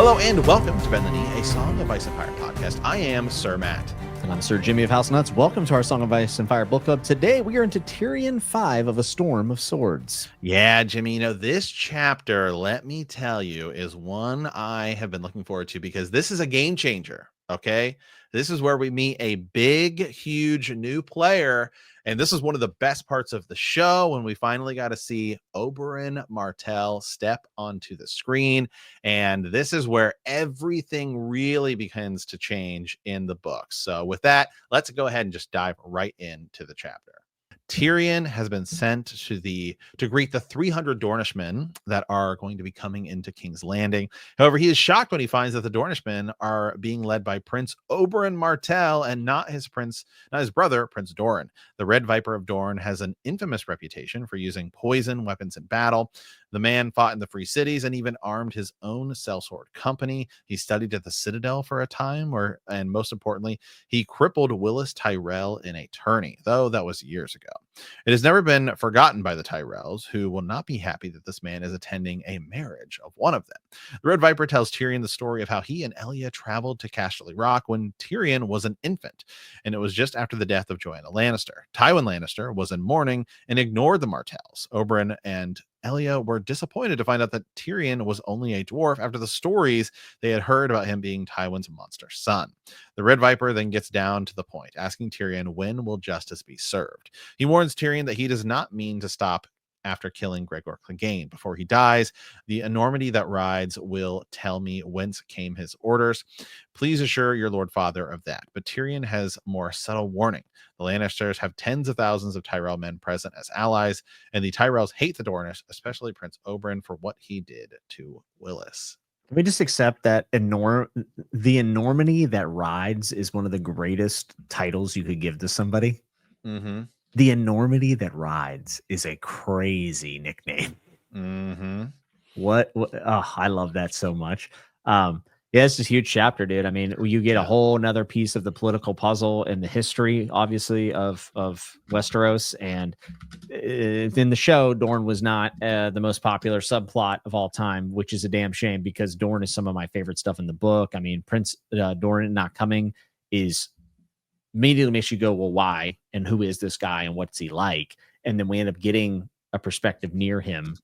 Hello and welcome to Ben the Knee, a Song of Ice and Fire podcast. I am Sir Matt. And I'm Sir Jimmy of House Nuts. Welcome to our Song of Ice and Fire book club. Today we are into Tyrion 5 of A Storm of Swords. Yeah, Jimmy, this chapter, let me tell you, is one I have been looking forward to because this is a game changer, okay? This is where we meet a big, huge new player, and this is one of the best parts of the show when we finally got to see Oberyn Martell step onto the screen, and this is where everything really begins to change in the books. So with that, let's go ahead and just dive right into the chapter. Tyrion has been sent to greet the 300 Dornishmen that are going to be coming into King's Landing. However, he is shocked when he finds that the Dornishmen are being led by Prince Oberyn Martell and not his brother, Prince Doran. The Red Viper of Dorne has an infamous reputation for using poison weapons in battle. The man fought in the Free Cities and even armed his own sellsword company. He studied at the Citadel for a time, and most importantly, he crippled Willis Tyrell in a tourney, though that was years ago. It has never been forgotten by the Tyrells, who will not be happy that this man is attending a marriage of one of them. The Red Viper tells Tyrion the story of how he and Elia traveled to Casterly Rock when Tyrion was an infant, and it was just after the death of Joanna Lannister. Tywin Lannister was in mourning and ignored the Martells. Oberyn and Elia were disappointed to find out that Tyrion was only a dwarf after the stories they had heard about him being Tywin's monster son. The Red Viper then gets down to the point, asking Tyrion when will justice be served. He warns Tyrion that he does not mean to stop after killing Gregor Clegane. Before he dies, the enormity that rides will tell me whence came his orders. Please assure your Lord Father of that. But Tyrion has more subtle warning. The Lannisters have tens of thousands of Tyrell men present as allies, and the Tyrells hate the Dornish, especially Prince Oberyn, for what he did to Willis. Can we just accept that the enormity that rides is one of the greatest titles you could give to somebody? Mm-hmm. The enormity that rides is a crazy nickname. Mm-hmm. What? Oh, I love that so much. Yeah, it's just a huge chapter, dude. I mean, you get a whole another piece of the political puzzle and the history, obviously, of Westeros. And in the show, Dorne was not the most popular subplot of all time, which is a damn shame because Dorne is some of my favorite stuff in the book. I mean, Prince Doran not coming is immediately makes you go, well, why? And who is this guy? And what's he like? And then we end up getting a perspective near him,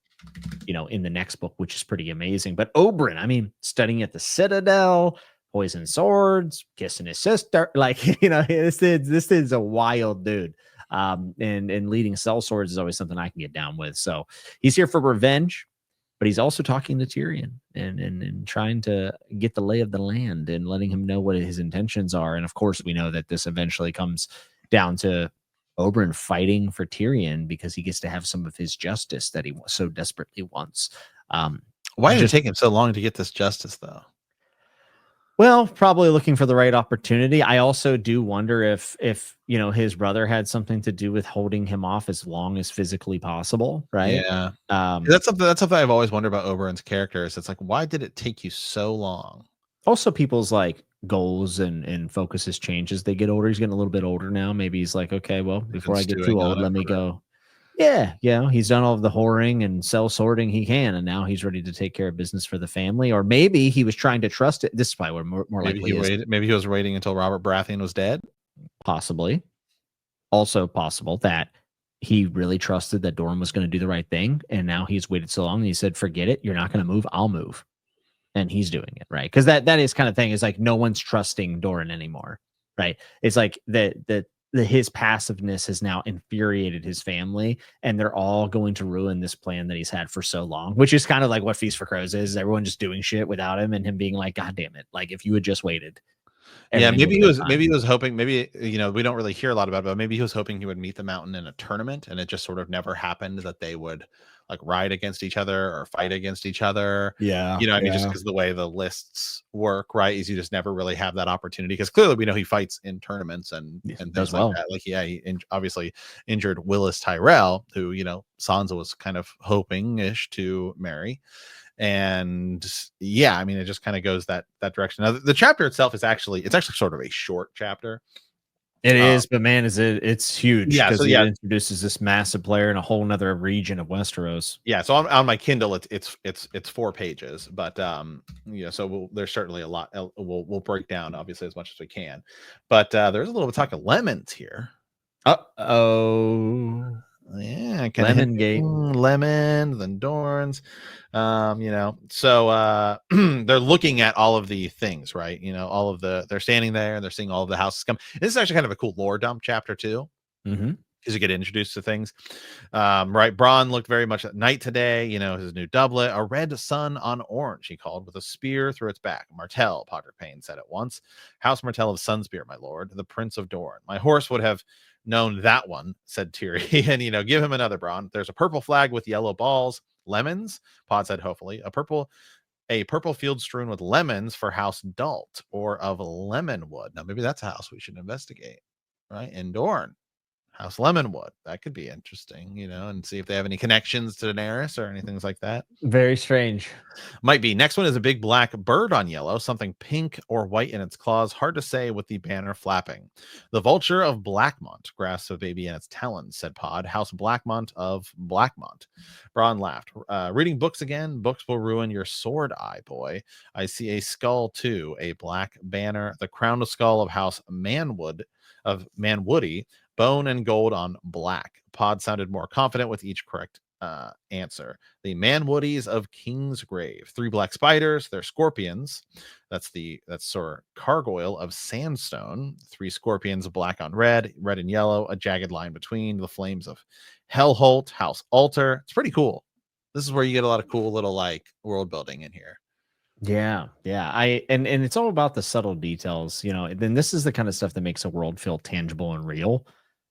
in the next book, which is pretty amazing. But Oberyn, I mean, studying at the Citadel, poison swords, kissing his sister, this is a wild dude. And leading sellswords is always something I can get down with. So he's here for revenge, but he's also talking to Tyrion and trying to get the lay of the land and letting him know what his intentions are. And of course, we know that this eventually comes down to Oberyn fighting for Tyrion because he gets to have some of his justice that he so desperately wants. Why did it take him so long to get this justice, though? Well, probably looking for the right opportunity. I also do wonder if his brother had something to do with holding him off as long as physically possible, right? Yeah. That's something I've always wondered about Oberyn's character. Is it's like, why did it take you so long? Also, people's goals and focuses change as they get older. He's getting a little bit older now. Maybe he's like, okay, well, before I get too old, let me go. Yeah, he's done all of the whoring and cell sorting he can, and now he's ready to take care of business for the family. Or maybe he was trying to trust it. This is probably more likely. Maybe he was waiting until Robert Baratheon was dead. Possibly. Also possible that he really trusted that Doran was going to do the right thing, and now he's waited so long and he said, forget it, you're not going to move, I'll move. And he's doing it, right? Because that is kind of thing is like no one's trusting Doran anymore, right? It's like his passiveness has now infuriated his family, and they're all going to ruin this plan that he's had for so long, which is kind of like what Feast for Crows is. Everyone just doing shit without him, and him being like, God damn it. Like, if you had just waited. Yeah, maybe he was hoping, we don't really hear a lot about it, but maybe he was hoping he would meet the Mountain in a tournament, and it just sort of never happened that they would ride against each other or fight against each other. Yeah. Just because the way the lists work, right, is you just never really have that opportunity, because clearly we know he fights in tournaments and things like that. He obviously injured Willis Tyrell, who, Sansa was kind of hoping-ish to marry. And it just kind of goes that direction. Now, the chapter itself it's actually sort of a short chapter. It is, but man, it's huge Yeah, so because it yeah, introduces this massive player in a whole nother region of Westeros. yeah. So on my Kindle, it's 4 pages, but so there's certainly a lot. We'll break down obviously as much as we can, but there's a little bit of talk of lemons here. Oh, Yeah, kind of Lemon Gate. lemons and Dorns. So they're looking at all of the things, right? All of they're standing there and they're seeing all of the houses come. This is actually kind of a cool lore dump chapter too, Mm-hmm. because you get introduced to things. Right. Braun looked very much at night today, his new doublet, a red sun on orange, he called, with a spear through its back. Martell, Podrick Payne said at once. House Martell of Sunspear, my lord, the Prince of Dorne. My horse would have known that one, said Tyrion. And, give him another, Braun. There's a purple flag with yellow balls. Lemons, Pod said hopefully. A purple field strewn with lemons for House Dalt, or of Lemonwood. Now, maybe that's a house we should investigate, right? In Dorne. House Lemonwood. That could be interesting, and see if they have any connections to Daenerys or anything like that. Very strange. Might be. Next one is a big black bird on yellow, something pink or white in its claws. Hard to say with the banner flapping. The vulture of Blackmont grasps a baby in its talons, said Pod. House Blackmont of Blackmont. Braun laughed. Reading books again? Books will ruin your sword eye, boy. I see a skull too, a black banner. The crowned skull of House Manwood, of Manwoody, bone and gold on black. Pod sounded more confident with each correct answer. The Manwoodies of Kingsgrave. 3 black spiders. They're scorpions. That's Sir Cargoyle of Sandstone. 3 scorpions, black on red, red and yellow. A jagged line between. The flames of Hellholt, House Altar. It's pretty cool. This is where you get a lot of cool little world building in here. Yeah. And it's all about the subtle details, then this is the kind of stuff that makes a world feel tangible and real,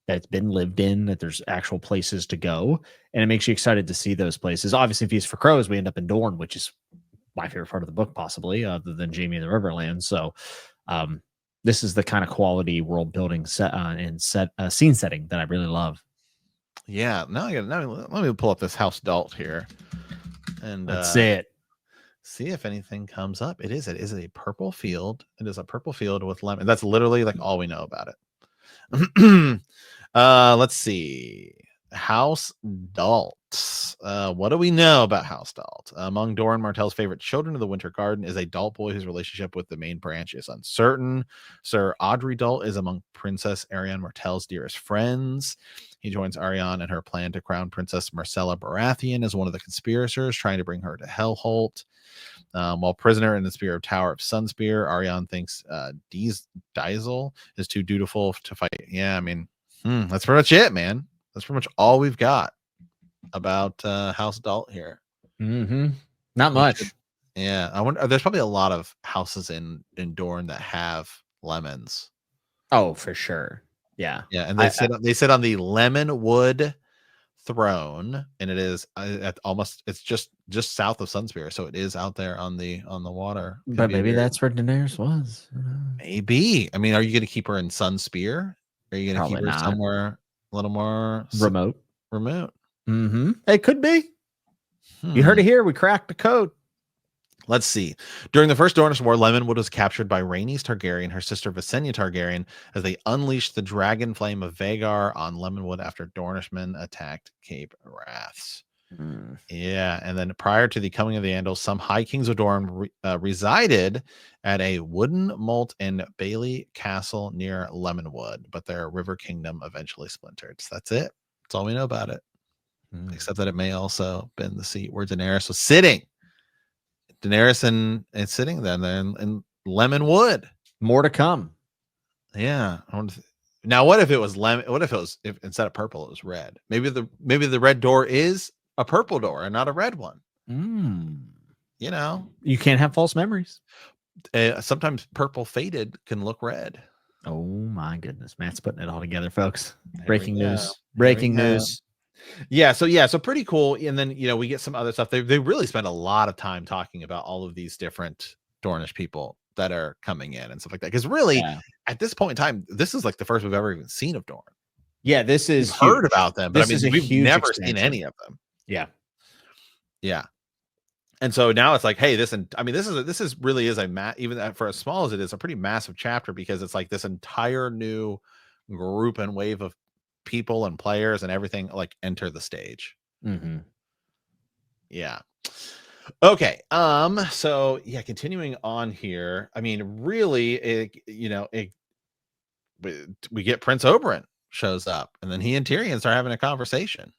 that's been lived in, that there's actual places to go, and it makes you excited to see those places. Obviously, Feast for Crows, we end up in Dorne, which is my favorite part of the book, possibly, other than Jamie and the Riverlands. So this is the kind of quality world building set and scene setting that I really love. Yeah, now let me pull up this House Dalt here and Let's see it. See if anything comes up. It is a purple field. It is a purple field with lemon. That's literally all we know about it. Let's see. House Dalt. What do we know about House Dalt? Among Doran Martell's favorite children of the Winter Garden is a Dalt boy whose relationship with the main branch is uncertain. Sir Audrey Dalt is among Princess Arianne Martell's dearest friends. He joins Arianne in her plan to crown Princess Marcella Baratheon as one of the conspirators trying to bring her to Hellholt. While prisoner in the Spear of Tower of Sunspear, Arianne thinks Diesel is too dutiful to fight. Yeah, I mean, that's pretty much it, man. That's pretty much all we've got about House Dalt here. Not much. Yeah, I wonder. There's probably a lot of houses in Dorne that have lemons. Oh, for sure. Yeah, and they sit on the Lemonwood throne, and it is it's just south of Sunspear, so it is out there on the water. But maybe that's where Daenerys was. Maybe. I mean, are you going to keep her in Sunspear? Are you going to keep her somewhere a little more remote? It could be. You heard it here. We cracked the code. Let's see. During the First Dornish War, Lemonwood was captured by Rhaenys Targaryen, her sister Visenya Targaryen, as they unleashed the dragon flame of Vhagar on Lemonwood after Dornishmen attacked Cape Wraths. Yeah, and then prior to the coming of the Andals, some High Kings of Dorne resided at a wooden moat and Bailey Castle near Lemonwood, but their river kingdom eventually splintered. So that's it. That's all we know about it. Except that it may also have been the seat where Daenerys was sitting. Daenerys and sitting then in Lemonwood. More to come. Yeah. Now, what if it was lemon? What if instead of purple, it was red? Maybe the red door is a purple door and not a red one. You can't have false memories. Sometimes purple faded can look red. Oh my goodness. Matt's putting it all together, folks. Breaking news. Yeah, so pretty cool. And then we get some other stuff. They really spend a lot of time talking about all of these different Dornish people that are coming in and stuff like that. Because really, at this point in time, this is like the first we've ever even seen of Dorne. Yeah, this is we've heard about them, but we've never seen any of them. Yeah. And so now it's like, hey, this really is even for as small as it is, a pretty massive chapter, because it's like this entire new group and wave of people and players and everything like enter the stage. Mm-hmm. Yeah. Okay. So yeah, continuing on here. I mean, really, we get Prince Oberyn shows up, and then he and Tyrion start having a conversation.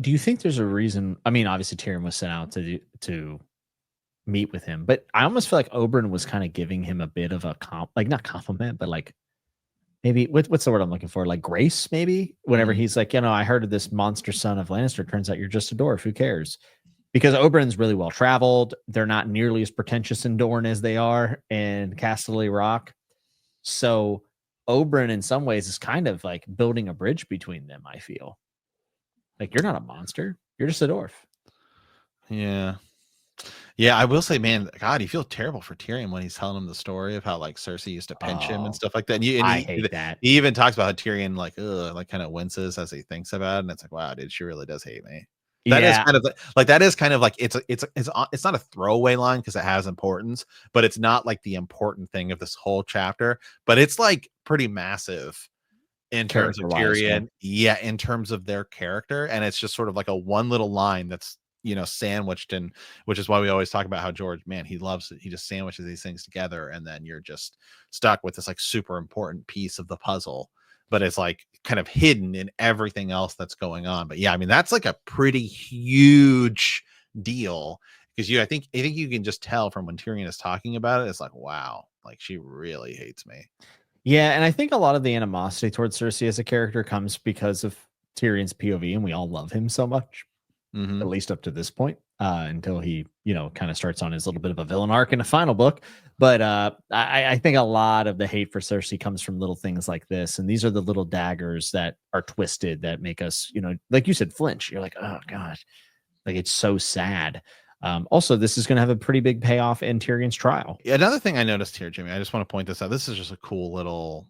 Do you think there's a reason? I mean, obviously Tyrion was sent out to meet with him, but I almost feel like Oberyn was kind of giving him a bit of a like not compliment, but like maybe what's the word I'm looking for? Like grace, maybe. Whenever Mhm. he's like, I heard of this monster son of Lannister. Turns out you're just a dwarf. Who cares? Because Oberyn's really well traveled. They're not nearly as pretentious in Dorne as they are in Casterly Rock. So Oberyn, in some ways, is kind of like building a bridge between them. I feel like you're not a monster. You're just a dwarf. Yeah. Yeah, I will say, man, God, you feel terrible for Tyrion when he's telling him the story of how like Cersei used to pinch him and Oh, stuff like that. And, I he hate that. even talks about how Tyrion like kind of winces as he thinks about it, and it's like, wow, dude, she really does hate me. That is Yeah, kind of like that is kind of like it's not a throwaway line because it has importance, but it's not like the important thing of this whole chapter. But it's like pretty massive in terms of character-wise, yeah. Tyrion, yeah, in terms of their character, and it's just sort of like a one little line that's sandwiched in, which is why we always talk about how George, man, he loves it. He just sandwiches these things together, and then you're just stuck with this like super important piece of the puzzle, but it's like kind of hidden in everything else that's going on. But yeah, I mean that's like a pretty huge deal because I think you can just tell from when Tyrion is talking about it, it's like wow, like she really hates me. Yeah, and I think a lot of the animosity towards Cersei as a character comes because of Tyrion's POV, and we all love him so much, Mm-hmm. at least up to this point, until he, kind of starts on his little bit of a villain arc in the final book. But I think a lot of the hate for Cersei comes from little things like this, and these are the little daggers that are twisted that make us, like you said, flinch. You're like, oh god, like it's so sad. Also, this is going to have a pretty big payoff in Tyrion's trial. Another thing I noticed here, Jimmy, I just want to point this out. This is just a cool little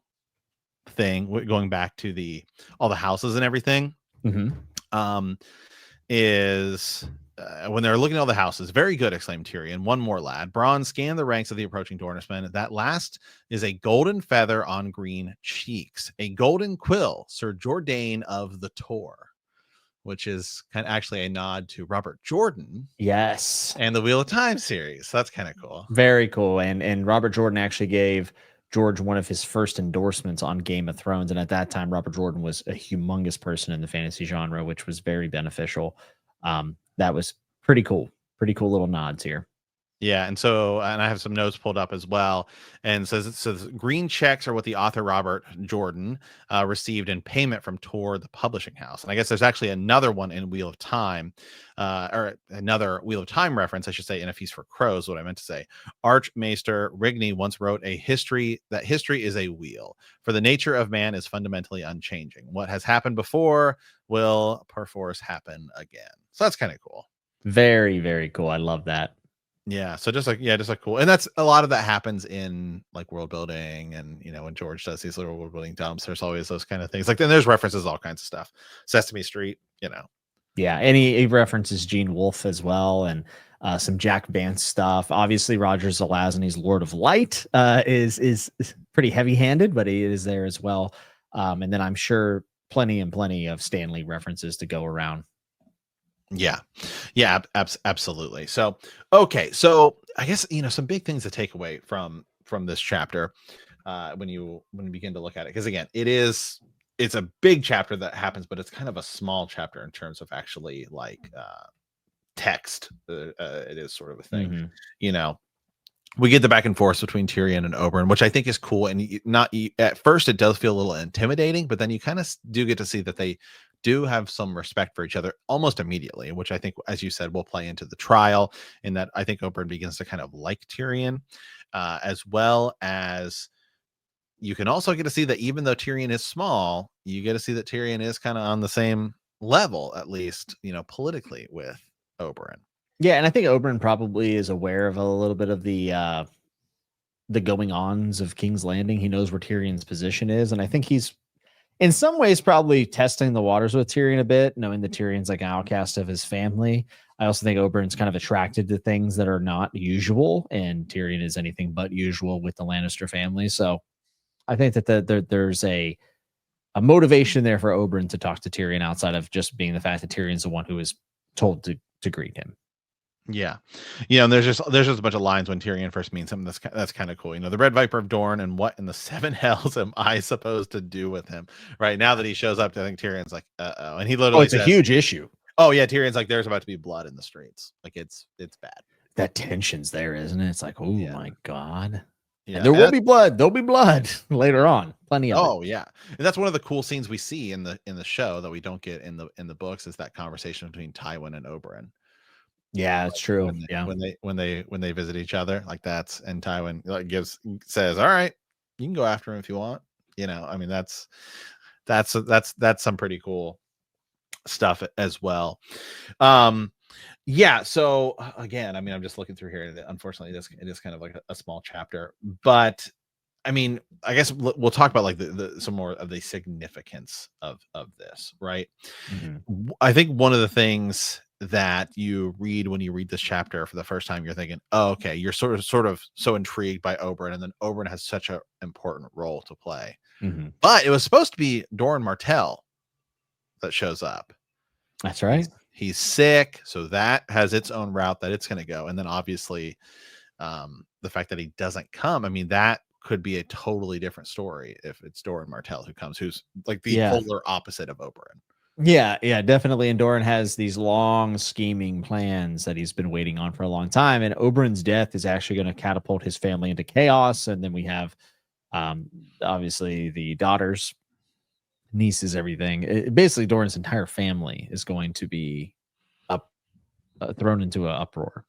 thing going back to all the houses and everything. Mm-hmm. Um, is when they're looking at all the houses, very good, exclaimed Tyrion. One more lad. Bronn scanned the ranks of the approaching Dornishmen. That last is a golden feather on green cheeks, a golden quill, Sir Jordain of the Tor, which is kind of actually a nod to Robert Jordan. Yes. And the Wheel of Time series. So that's kind of cool. Very cool. And Robert Jordan actually gave George one of his first endorsements on Game of Thrones. And at that time, Robert Jordan was a humongous person in the fantasy genre, which was very beneficial. That was pretty cool. Pretty cool little nods here. Yeah, and I have some notes pulled up as well, and it says green checks are what the author Robert Jordan received in payment from Tor, the publishing house. And I guess there's actually another one in Wheel of Time, or another Wheel of Time reference, I should say, in A Feast for Crows. What I meant to say, Archmaester Rigney once wrote history is a wheel, for the nature of man is fundamentally unchanging. What has happened before will perforce happen again. So that's kind of cool. Very, very cool. I love that. Yeah, so just like cool. And that's a lot of that happens in like world building, and when George does these little world building dumps, there's always those kind of things. Like then there's references, all kinds of stuff. Sesame Street. Yeah, and he references Gene Wolfe as well, and some Jack Vance stuff. Obviously, Roger Zelazny's Lord of Light is pretty heavy handed, but he is there as well. And then I'm sure plenty of Stanley references to go around. Yeah. Absolutely. So okay, so I guess some big things to take away from this chapter when you begin to look at it, because again, it's a big chapter that happens, but it's kind of a small chapter in terms of actually like text. It is sort of a thing. Mm-hmm. We get the back and forth between Tyrion and Oberyn, which I think is cool. And at first it does feel a little intimidating, but then you kind of do get to see that they do have some respect for each other almost immediately, which I think, as you said, will play into the trial, in that I think Oberyn begins to kind of like Tyrion, as well as you can also get to see that even though Tyrion is small, you get to see that Tyrion is kind of on the same level, at least, politically, with Oberyn. Yeah, and I think Oberyn probably is aware of a little bit of the going ons of King's Landing. He knows where Tyrion's position is, and I think he's in some ways probably testing the waters with Tyrion a bit, knowing that Tyrion's like an outcast of his family. I also think Oberyn's kind of attracted to things that are not usual, and Tyrion is anything but usual with the Lannister family. So I think that there's a motivation there for Oberyn to talk to Tyrion outside of just being the fact that Tyrion's the one who is told to greet him. Yeah, and there's just a bunch of lines when Tyrion first meets him. That's kind of cool. The Red Viper of Dorne, and what in the seven hells am I supposed to do with him? Right now that he shows up, I think Tyrion's like, uh-oh, and he literally it's a says, huge issue. "Oh yeah," Tyrion's like, "There's about to be blood in the streets. Like it's bad." That tension's there, isn't it? It's like, oh my god. Yeah, and there will be blood. There'll be blood later on. Plenty of it. Oh yeah, and that's one of the cool scenes we see in the show that we don't get in the books, is that conversation between Tywin and Oberyn. Yeah, it's true. When they visit each other, like and Tywin says, "All right, you can go after him if you want." I mean, that's some pretty cool stuff as well. Yeah. So again, I mean, I'm just looking through here. Unfortunately, it is kind of like a small chapter, but I mean, I guess we'll talk about like some more of the significance of this, right? Mm-hmm. I think one of the things that you read when you read this chapter for the first time, you're thinking, oh, okay, you're sort of so intrigued by Oberyn, and then Oberyn has such an important role to play. Mm-hmm. But it was supposed to be Doran Martell that shows up. That's right. He's sick, so that has its own route that it's going to go. And then obviously the fact that he doesn't come, I mean, that could be a totally different story if it's Doran Martell who comes, who's like the polar opposite of Oberyn. Yeah, definitely. And Doran has these long scheming plans that he's been waiting on for a long time. And Oberyn's death is actually going to catapult his family into chaos. And then we have obviously the daughters, nieces, everything. Basically, Doran's entire family is going to be thrown into an uproar.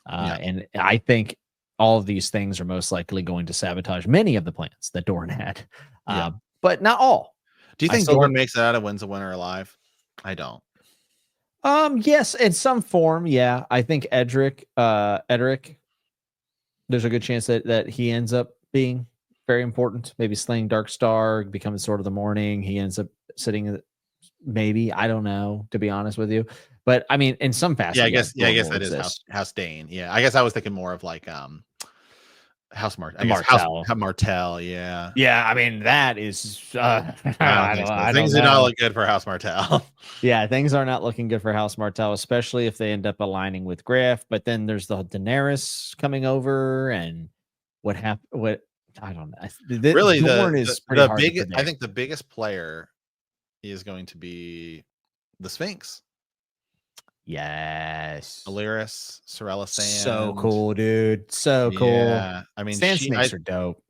And I think all of these things are most likely going to sabotage many of the plans that Doran had, but not all. Do you think Doran makes it out and wins a winner alive? I don't. Yes, in some form, yeah. I think Edric, there's a good chance that he ends up being very important. Maybe slaying Darkstar, becoming Sword of the Morning. He ends up sitting, maybe, I don't know, to be honest with you. But I mean, in some fashion, I guess that is House Dane. Yeah, I guess I was thinking more of like House Martell. Martell, yeah. Yeah, I mean, that is things do not look good for House Martell. Yeah, things are not looking good for House Martell, especially if they end up aligning with Griff. But then there's the Daenerys coming over, and what happened? What, I don't know. Really, Dorne is pretty hard to predict. I think the biggest player is going to be the Sphinx. Yes, Alleras, Sorella Sand. So cool, dude. So cool. Yeah, I mean, Sand snakes are dope.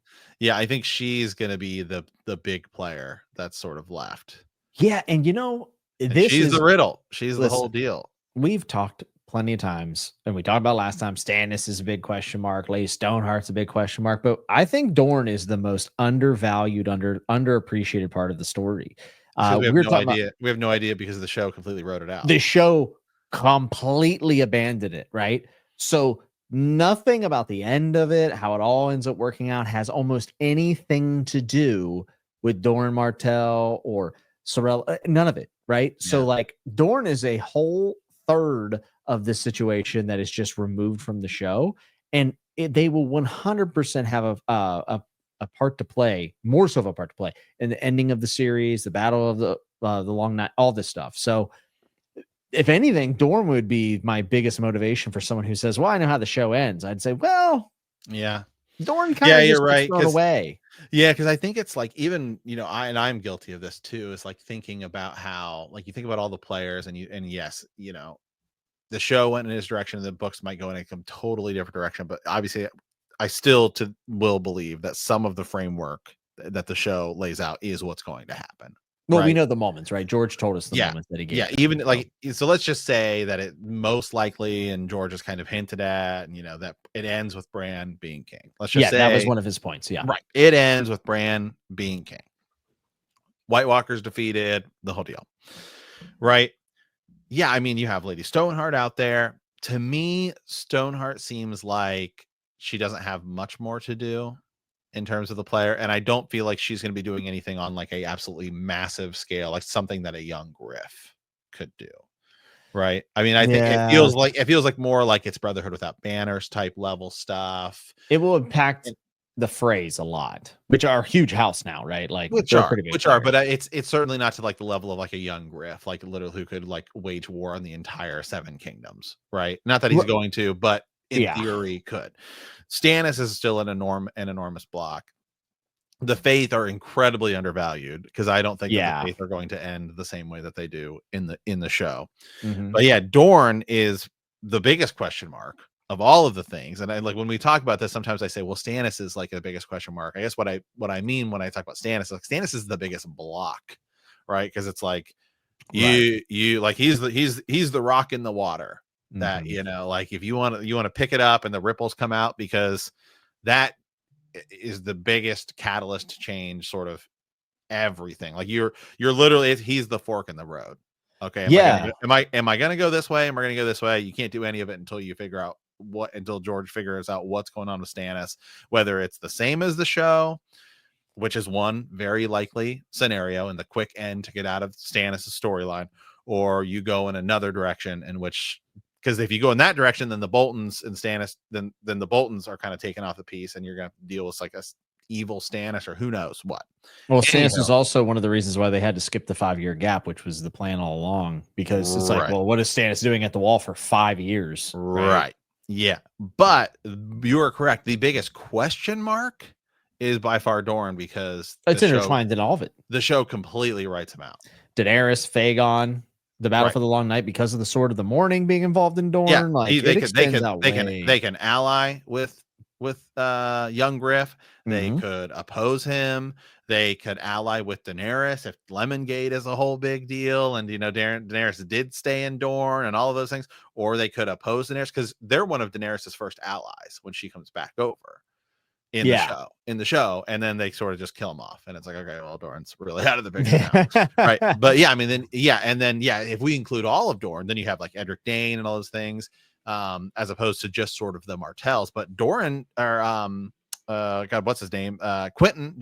Yeah, I think she's gonna be the big player that's sort of left. Yeah, and she's the riddle. She's the whole deal. We've talked plenty of times, and we talked about last time. Stannis is a big question mark. Lady Stoneheart's a big question mark. But I think Dorne is the most undervalued, underappreciated part of the story. We have no idea because the show completely wrote it out. The show completely abandoned it, right? So nothing about the end of it, how it all ends up working out, has almost anything to do with Doran Martell or Sorella. None of it, right? Yeah. So like Dorne is a whole third of the situation that is just removed from the show, and they will 100% have a part to play, more so of a part to play in the ending of the series, the battle of the long night, all this stuff. So if anything, Dorne would be my biggest motivation for someone who says, well, I know how the show ends. I'd say, well, yeah, Dorne kind of just gets thrown away. Yeah, because I think it's like, even, I'm guilty of this too, is like thinking about how, like, you think about all the players and yes, the show went in this direction, the books might go in a totally different direction, but obviously I still will believe that some of the framework that the show lays out is what's going to happen. Well, we know the moments, right? George told us the moments that he gave. Yeah, even like, so let's just say that it most likely, and George has kind of hinted at, and that it ends with Bran being king. Let's just say that was one of his points. Yeah, right. It ends with Bran being king. White Walkers defeated, the whole deal, right? Yeah, I mean, you have Lady Stoneheart out there. To me, Stoneheart seems like she doesn't have much more to do in terms of the player, and I don't feel like she's going to be doing anything on like a absolutely massive scale, like something that a young Griff could do, right? I mean, I think it feels like more like it's Brotherhood Without Banners type level stuff. It will impact the phrase a lot, which are a huge house now, right? Like Which they're are, pretty big players. but it's certainly not to like the level of like a young Griff, like literally who could like wage war on the entire Seven Kingdoms, right? Not that he's going to, but in Yeah. theory could. Stannis is still an enormous block. The Faith are incredibly undervalued because I don't think that the Faith are going to end the same way that they do in the show. But yeah, Dorne is the biggest question mark of all of the things. And I like when we talk about this, sometimes I say, well, Stannis is like the biggest question mark. I guess what I mean when I talk about Stannis, like Stannis is the biggest block, right? Because it's like you like he's the rock in the water that you know, like if you want to pick it up and the ripples come out, because that is the biggest catalyst to change sort of everything. Like you're literally, he's the fork in the road. Okay. Am I gonna go this way? Am I gonna go this way? You can't do any of it until you figure out until George figures out what's going on with Stannis, whether it's the same as the show, which is one very likely scenario in the quick end to get out of Stannis' storyline, or you go in another direction in which, because if you go in that direction, then the Boltons and Stannis, then the Boltons are kind of taken off the piece, and you're gonna deal with like a evil Stannis or who knows what. Well, Stannis is also one of the reasons why they had to skip the 5-year gap, which was the plan all along, because it's like, well, what is Stannis doing at the wall for 5 years? Right. Yeah. But you are correct. The biggest question mark is by far Dorne, because it's intertwined in all of it. The show completely writes him out. Daenerys, Fagon, the Battle for the Long Night, because of the Sword of the Morning being involved in Dorne. Yeah, like they can ally with young Griff. They could oppose him. They could ally with Daenerys if Lemongate is a whole big deal, and you know Daenerys did stay in Dorne and all of those things. Or they could oppose Daenerys because they're one of Daenerys's first allies when she comes back over in the show, and then they sort of just kill him off, and it's like, okay, well, Dorne's really out of the picture now, right? But yeah, I mean, if we include all of Dorne, then you have like Edric Dane and all those things, as opposed to just sort of the Martells. But Doran, or God, what's his name? Quentin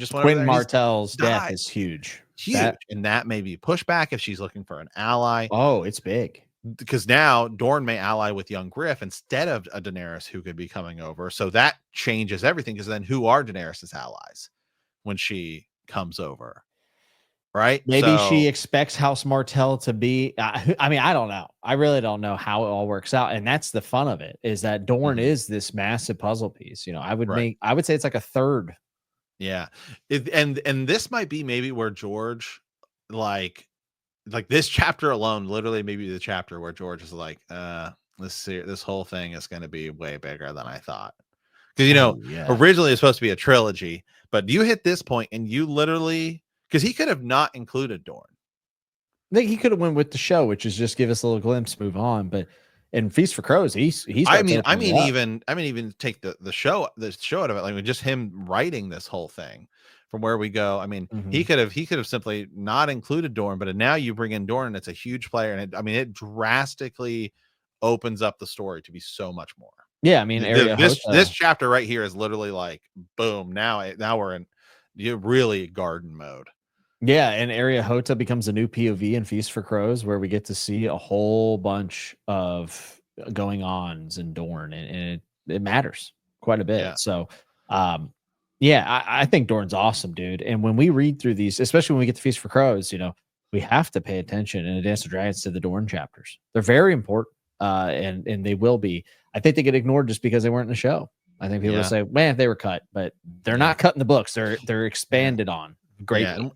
Martell's death is huge, and that may be pushback if she's looking for an ally. Oh, it's big. Because now Dorne may ally with young Griff instead of a Daenerys who could be coming over. So that changes everything, because then who are Daenerys' allies when she comes over? Right? Maybe she expects House Martell to be. I mean, I don't know. I really don't know how it all works out. And that's the fun of it, is that Dorne is this massive puzzle piece. You know, I would say it's like a third. Yeah. And this might be maybe where George, like this chapter alone, literally maybe the chapter where George is like, this whole thing is going to be way bigger than I thought. Because, originally it's supposed to be a trilogy, but you hit this point and you literally, because he could have not included Dorne. I think he could have went with the show, which is just give us a little glimpse, move on. But in Feast for Crows, he's. even take the show out of it, like just him writing this whole thing. From where we go, I mean, he could have simply not included Dorne, but now you bring in Dorne, and it's a huge player, and it drastically opens up the story to be so much more. Yeah, I mean, this chapter right here is literally like, boom! Now we're in really garden mode. Yeah, and Area Hota becomes a new POV in Feast for Crows, where we get to see a whole bunch of going ons in Dorne, and it matters quite a bit. Yeah. So, I think Dorne's awesome, dude. And when we read through these, especially when we get to Feast for Crows, we have to pay attention in A Dance of Dragons to the Dorne chapters. They're very important, and they will be. I think they get ignored just because they weren't in the show. I think people will say, man, they were cut, but they're not cut in the books. They're expanded on. Great. And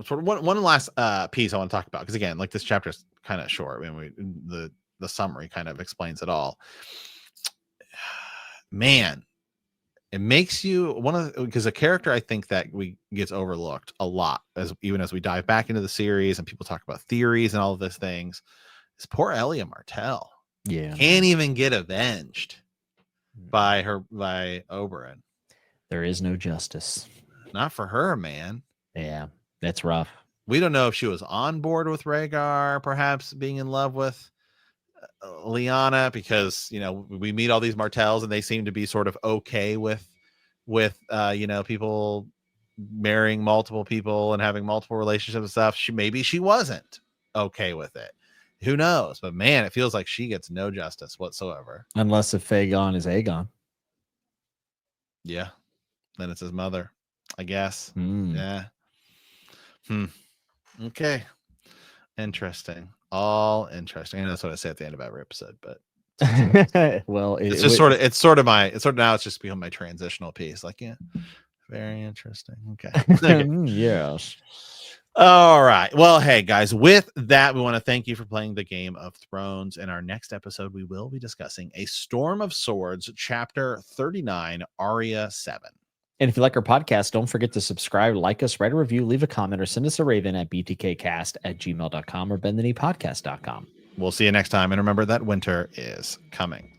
sort of one last piece I want to talk about, because again, like this chapter is kind of short. I mean, the summary kind of explains it all. Man, it makes you because a character I think that gets overlooked a lot even as we dive back into the series and people talk about theories and all of these things, is poor Elia Martell. Yeah, can't even get avenged by Oberyn. There is no justice. Not for her, man. Yeah, that's rough. We don't know if she was on board with Rhaegar, perhaps being in love with Lyanna, because we meet all these Martells and they seem to be sort of okay with people marrying multiple people and having multiple relationships and stuff. Maybe she wasn't okay with it. Who knows? But man, it feels like she gets no justice whatsoever. Unless if Fagon is Aegon. Yeah. Then it's his mother, I guess. Mm. Yeah. Okay. Interesting. All interesting. And that's what I say at the end of every episode, but Well, it's now it's just become my transitional piece. Like, yeah, very interesting. Okay. Okay. Yes. All right. Well, hey guys, with that, we want to thank you for playing the Game of Thrones. In our next episode, we will be discussing A Storm of Swords, Chapter 39, Arya 7. And if you like our podcast, don't forget to subscribe, like us, write a review, leave a comment, or send us a raven at btkcast@gmail.com or bendthekneepodcast.com. We'll see you next time. And remember that winter is coming.